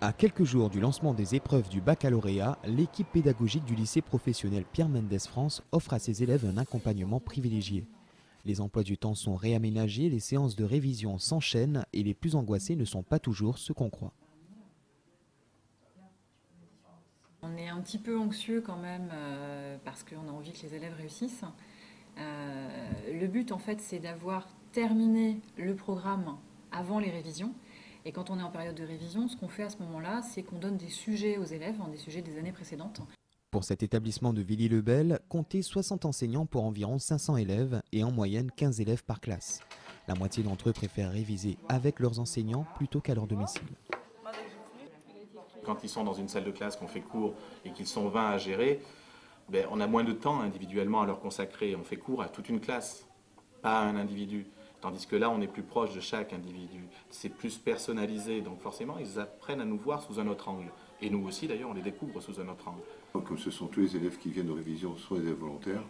À quelques jours du lancement des épreuves du baccalauréat, l'équipe pédagogique du lycée professionnel Pierre Mendès France offre à ses élèves un accompagnement privilégié. Les emplois du temps sont réaménagés, les séances de révision s'enchaînent et les plus angoissés ne sont pas toujours ce qu'on croit. On est un petit peu anxieux quand même parce qu'on a envie que les élèves réussissent. Le but en fait c'est d'avoir terminé le programme avant les révisions. Et quand on est en période de révision, ce qu'on fait à ce moment-là, c'est qu'on donne des sujets aux élèves, des sujets des années précédentes. Pour cet établissement de Villiers-le-Bel, comptez 60 enseignants pour environ 500 élèves et en moyenne 15 élèves par classe. La moitié d'entre eux préfèrent réviser avec leurs enseignants plutôt qu'à leur domicile. Quand ils sont dans une salle de classe, qu'on fait cours et qu'ils sont 20 à gérer, on a moins de temps individuellement à leur consacrer. On fait cours à toute une classe, pas à un individu. Tandis que là, on est plus proche de chaque individu. C'est plus personnalisé. Donc forcément, ils apprennent à nous voir sous un autre angle. Et nous aussi, d'ailleurs, on les découvre sous un autre angle. Comme ce sont tous les élèves qui viennent de révision, ce sont les élèves volontaires,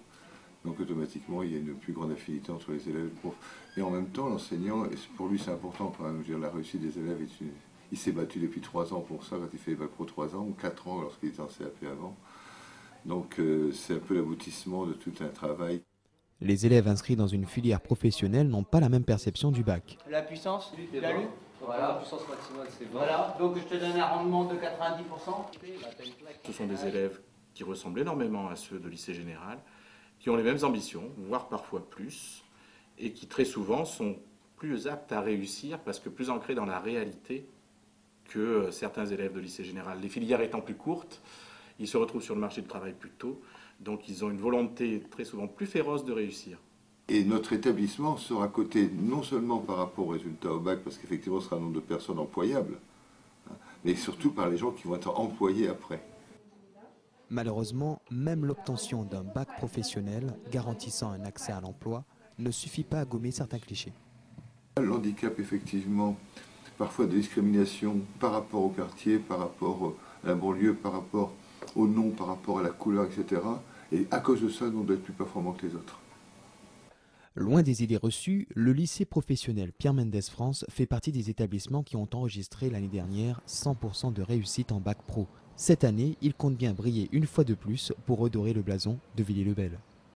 donc automatiquement, il y a une plus grande affinité entre les élèves et le prof. Et en même temps, l'enseignant, pour lui, c'est important quand même. Je veux dire, la réussite des élèves, il s'est battu depuis 3 ans pour ça, quand il fait les bac pro 3 ans, ou 4 ans lorsqu'il était en CAP avant. Donc c'est un peu l'aboutissement de tout un travail. Les élèves inscrits dans une filière professionnelle n'ont pas la même perception du bac. La puissance, tu l'as lu? Voilà, la puissance maximale c'est 20. Voilà, donc je te donne un rendement de 90%. Ce sont des élèves qui ressemblent énormément à ceux de lycée général, qui ont les mêmes ambitions, voire parfois plus, et qui très souvent sont plus aptes à réussir parce que plus ancrés dans la réalité que certains élèves de lycée général. Les filières étant plus courtes, ils se retrouvent sur le marché du travail plus tôt, donc ils ont une volonté très souvent plus féroce de réussir. Et notre établissement sera coté non seulement par rapport aux résultats au bac, parce qu'effectivement ce sera un nombre de personnes employables, mais surtout par les gens qui vont être employés après. Malheureusement, même l'obtention d'un bac professionnel garantissant un accès à l'emploi ne suffit pas à gommer certains clichés. Le handicap, effectivement, parfois de discrimination par rapport au quartier, par rapport à la banlieue, par rapport au nom, par rapport à la couleur, etc. Et à cause de ça, nous, on doit être plus performants que les autres. Loin des idées reçues, le lycée professionnel Pierre Mendès France fait partie des établissements qui ont enregistré l'année dernière 100% de réussite en bac pro. Cette année, il compte bien briller une fois de plus pour redorer le blason de Villiers-le-Bel.